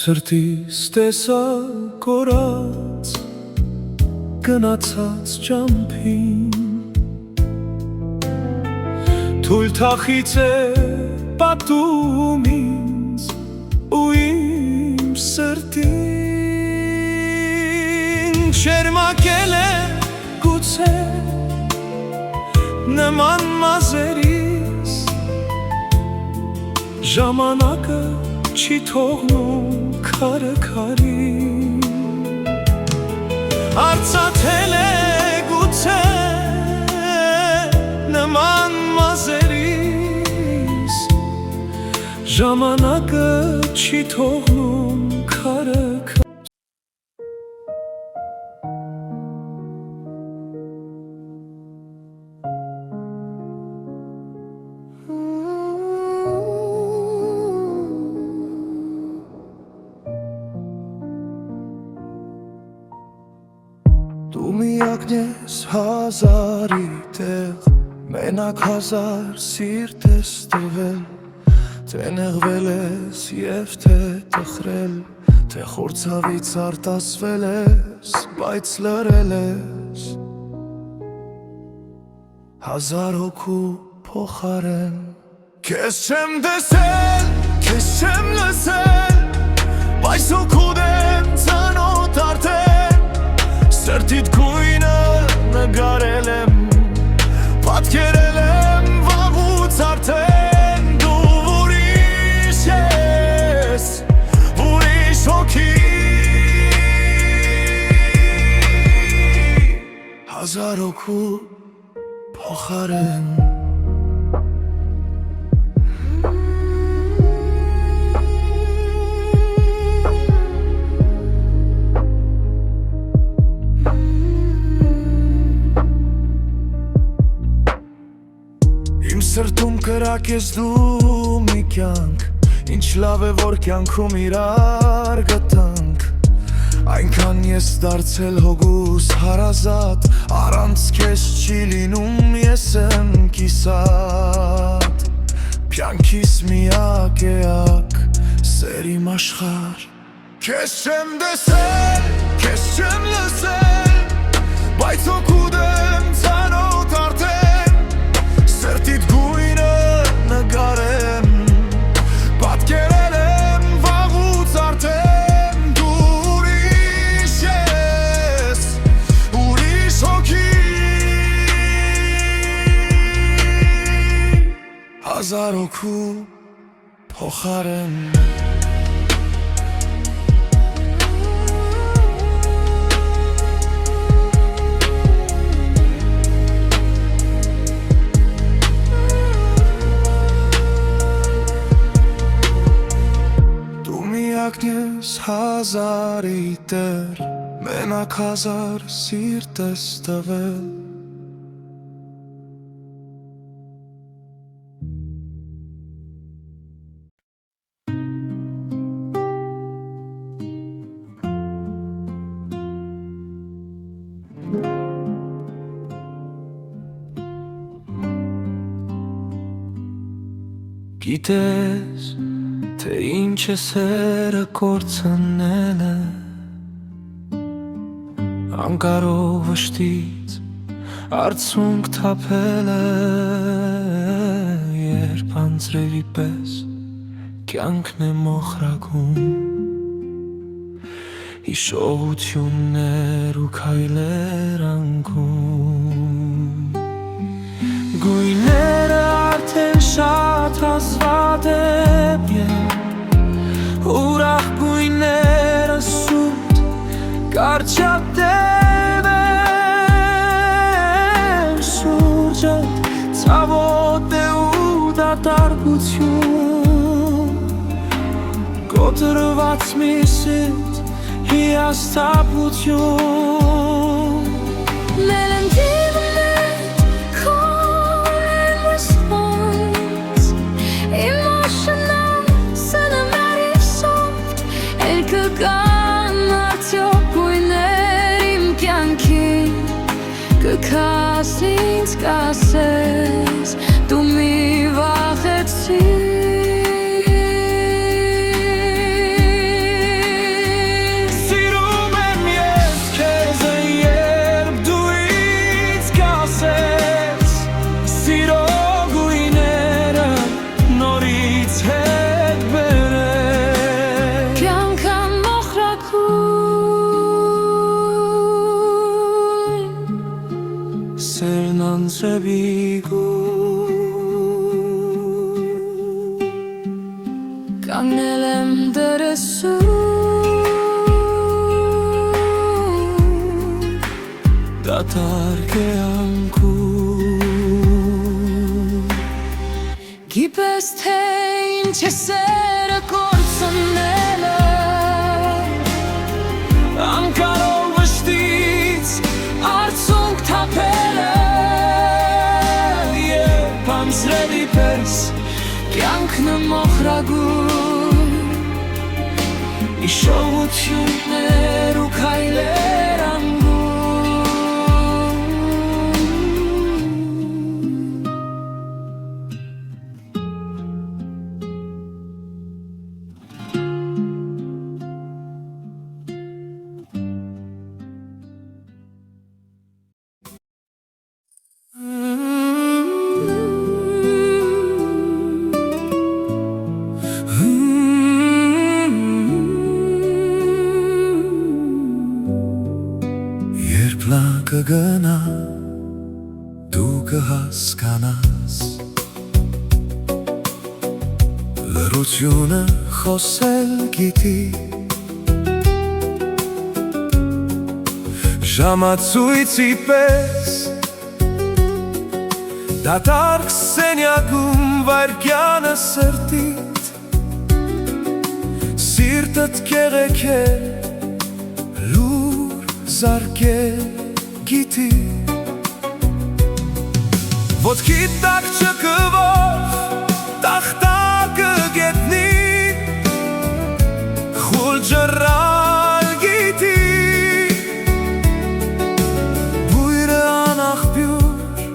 Սրտիս տեսա կորած գնացած ճամփին Թույլ թախից է պատում ինձ ու իմ սրտին Շերմակել է գուցե նման մազերիս Ժամանակը չի թողնում քարը քարին Արծաթել է գուցե նման մազերիս Ժամանակը չի թողնում քարը քարին Դու միակն ես հազարի տեղ Մենակ հազար սիրտ ես տվել Թե նեղվել ես և թե տխրել Թե խորձավից արտասվել ես Բայց լրել ես Հազար հոգու փոխարեն Քեզ չեմ տեսել, քեզ չեմ լսել Բայց հոգու դեմ ծանոթ արդեն Սրտիդ գույնը նգարել եմ Պատկերել եմ վաղուց արդեն Դու ուրիշ ես, ուրիշ հոգի Հազար հոգու փոխարեն Սրտում կրակ ես դու մի կյանք Ինչ լավ է որ կյանքում իրար գտանք Այնքան ես դարձել հոգուս հարազատ Առանց քեզ չի լինում ես եմ կիսատ Փյանքիս միակ էակ սեր իմ աշխարհ Քեզ չեմ տեսել, քեզ չեմ լսել Բայց հոգու դեմ ծանոթ արդեն Սրտիդ գույնը նգարեմ Պատկերել եմ վաղուց արդեն Դու ուրիշ ես, ուրիշ հոգի Հազար հոգու փոխարեն Ես հազարի տեր Մենակ հազար սիրտ ես տվել Գիտես Թե ինչ է սերը կործանել է Անկարող վշտից արցունք թափել է Երբ անձրևի պես կյանքն է մոխրագում Հիշողություններ ու քայլեր անկում Գույները արդեն շատ հազվադեպ են Ուրախ գույները սուտ կարճատև են Շուրջդ ցավոտ է ու դատարկություն Կոտրված մի սիտ հիասթափություն Կքաս ինձ կասես, դու մի վախեցիր անձրևիկու Կանգնել եմ դրսում դատարկ է անքում Գիտես թե ինչ է սերը կորցնելը Անկարող վշտից արցունք թափելը Երբ անձրևի պես Կյանքն մոխրագույն Իշողություններ ու քայլեր անգուն Կգնա դու կհասկանաս լռությունը խոսել գիտի ժամացույցի պես դատարկ սենյակում վայրկյանը սրտիդ սիրտդ կեղեքել լուր զարկել գիտի ոտքիդ տակ չկվող տախտակը գետնի խուլ ջռալ գիտի բույրը անաղբյուր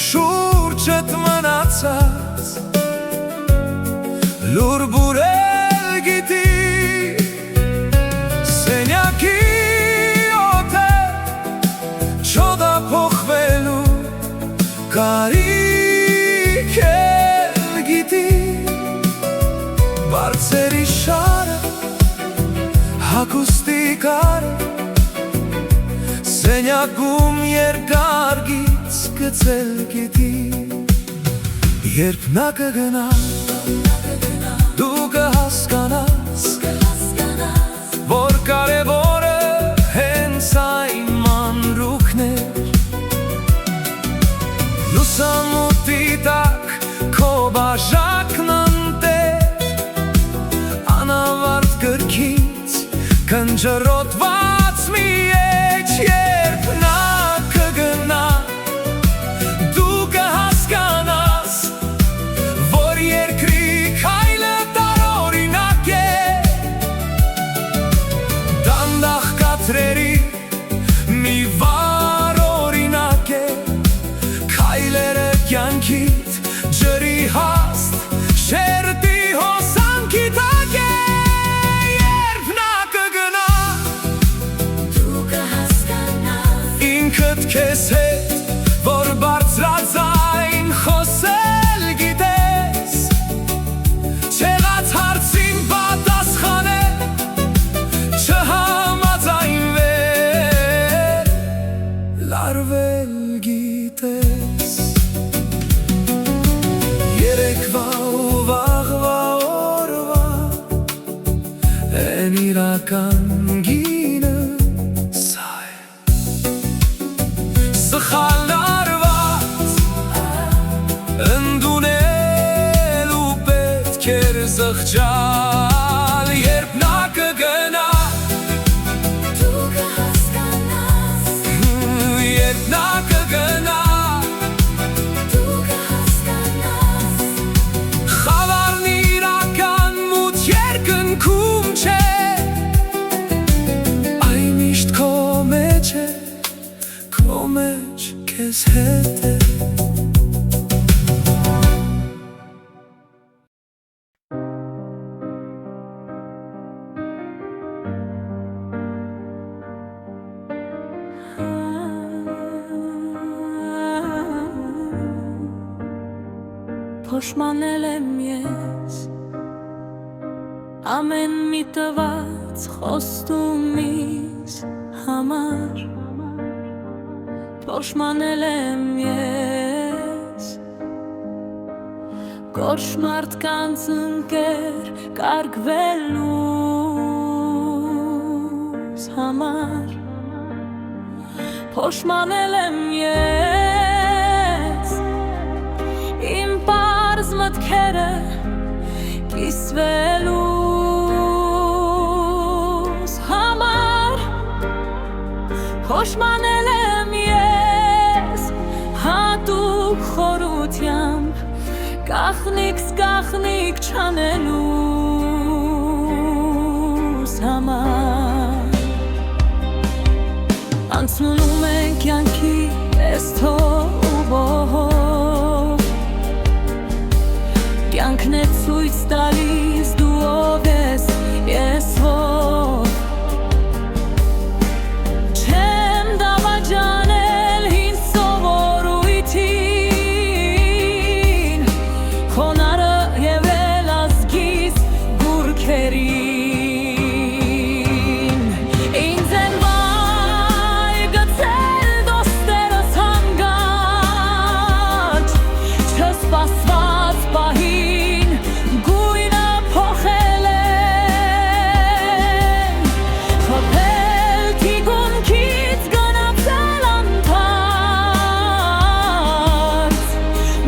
շուրջդ մնացած լուր բուրել գիտի սենյակի Կարիք էլ գիտի բարձերի շարը հագուստի կարը սենյակում երկարգից գցել գիտի երբ նա կգնա դու կհասկանաս որ կարևորը հենց այն մանրուքն է Լուսամուտի տակ քո բաժակն ընտեր Անավարտ գրքից կնջրոտված մի էջ Երբ նա կգնա դու կհասկանաս Որ երկրի քայլը տարօրինակ է Դանդաղ կաթրերի մի վար օրինակ է Քայլերը կյանքիդ ջրի հաստ շերտի հոսանքի տակ է Երբ նա կգնա դու կհասկանաս ինքդ քեզ հետ որ բարձրաձայն խոսել գիտես չեղած հարցին պատասխանել չհամաձայնվել լարվել գիտես Երեկվա ու վաղվա օրվա Են իրական գինը սա է Սխալ արված ընդունել ու պետք էր զղջալ Երբ նա կգնա դու կհասկանաս Երբ նա կգնա Կնքում չէ Այն միշտ քո մեջ է Քո մեջ քեզ հետ է Փոշմանել եմ ես Ամեն մի տված խոստումից համար Փոշմանել եմ ես Կորշ մարդկանց ընկեր կարգվելուս համար Փոշմանել եմ ես Իմ պարզ մտքերը կիսվելուս համար Փոշմանել եմ ես հատուկ խորությամբ Կախնիկ չանելուս համար Անցնում ենք կյանքի պես թողով Կյանքն է ցույց տալիս դու ով ես, ես ով Չեմ դավաճանել հին սովորույթին Խոնարհը եղել ազգիս գուրքերին Ինձ են վայր գցել դոստերս հանգաճ Չսպասված պահին գույնը փոխել են Խփել թիկունքից գնացել անթարթ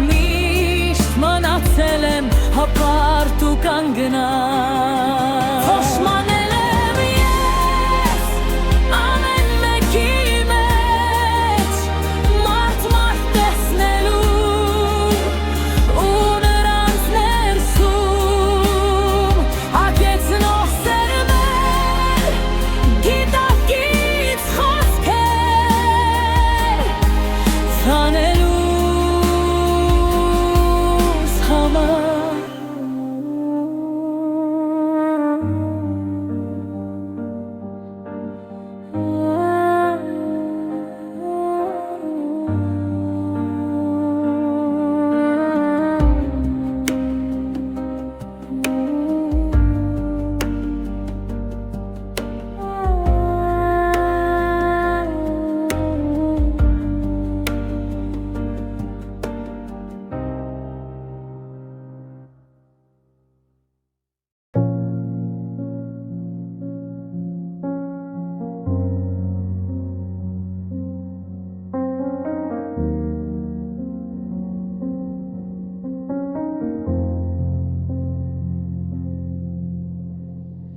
Միշտ մնացել եմ հպարտ ու կանգնած Փոշմանել եմ ես ամեն մեկի մեջ Մարդ տեսնելու ու նրանց ներսում Ակեցնող սերմեր գիտակից խոսքեր Ցանելուս համար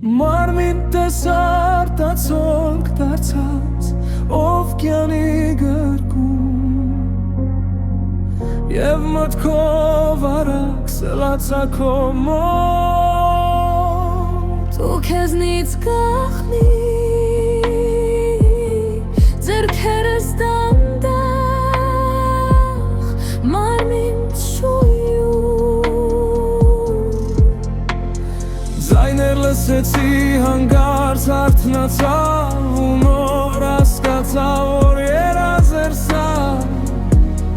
Մարմին տեսար տացոնք դարձած ով կյանի գրկում Եվ մտքով արագ սլացա մոտ Դու քեզնից կախնի ձեռքերս դանդաղ մարմին Ձայներ լսեցի հանգարց արթնացա ու նոր հասկացա որ երազ էր սա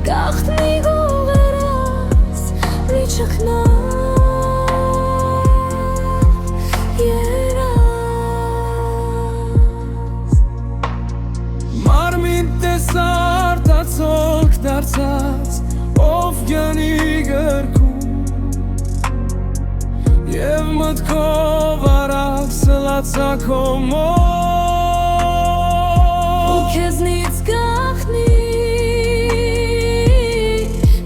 Գաղտնի գողերաս մի ճգնաղ երաս Մարմին տեսար տացոնք դարձած ով կյանի գրկում Եվ մտքով արագ սլացա մոտ Ու քեզնից կախնի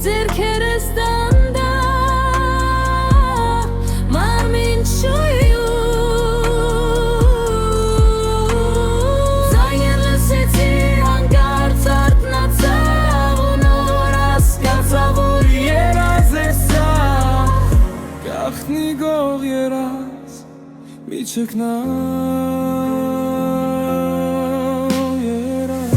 ձեռքերս դանդաղ մարմին Ձայներ լսեցի հանկարծ արթնացա ու նոր հասկացա որ երազ է սա Գախնի գող երազ մի ճգնաղ երազ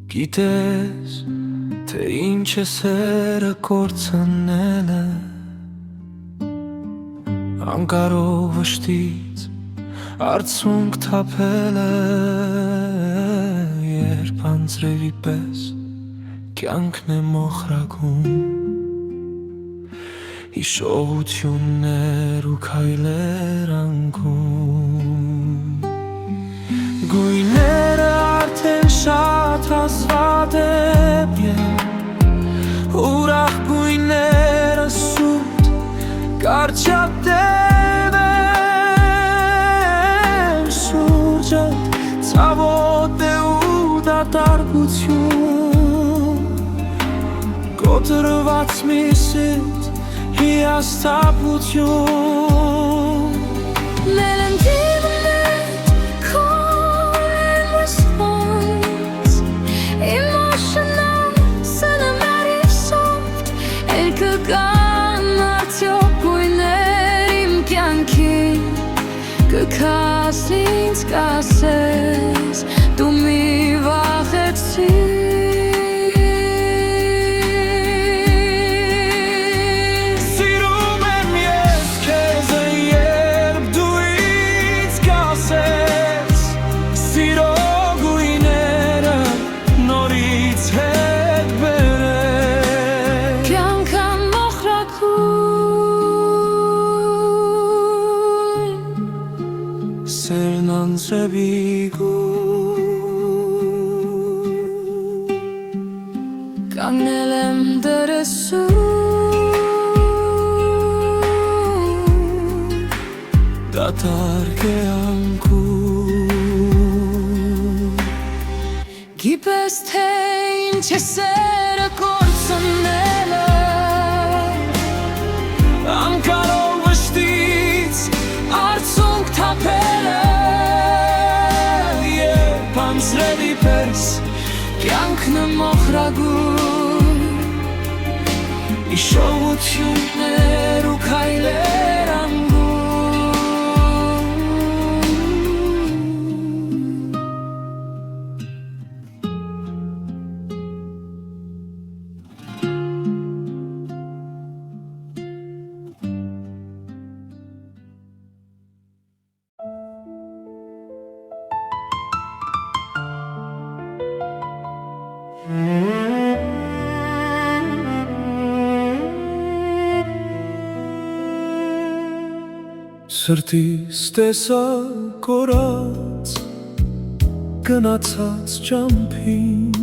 Գիտես, թե ինչ է սերը կործանել է, անկարող վշտից արցունք թափել է, երբ անձրևի պես կյանքն է մոխրագում, հիշողություններ ու քայլեր անկում։ Գույները արդեն շատ հազվադեպ են, ուրախ գույները սուտ կարճատև են, շուրջը ցավոտ է ու դատարկություն, կոտրված մի սիտ հիասթափություն։ Կքաս ինձ կասես, դու մի վախեցիր։ Սիրում եմ ես քեզ, երբ դու ինձ կասես, սիրո գույները նորից հետ բերես։ Կյանքն մոխրագույն, Սերն անձրևի գույն, կանգնել եմ դրսում, դատարկ է անկում։ գիտես թե ինչ է սերը կործանելը, Անկարող վշտից արցունք թափել է, երբ անձրևի պես կյանքն է մոխրագույն, հիշողություններ ու քայլեր անկում։ Սրտիս տեսա կորած գնացած ճամփին,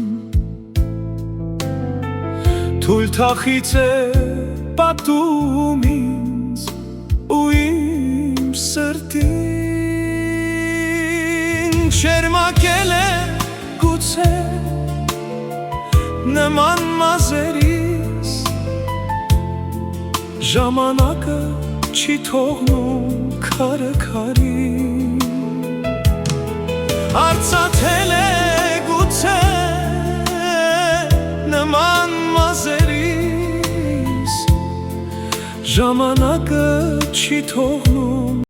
թույլ թախից է պատում ինձ ու իմ սրտին, շերմակել է գուցե նման մազերիս, ժամանակը չի թողնում քարը քարին, արծաթել է գուցե նման մազերիս, ժամանակը չի թողնում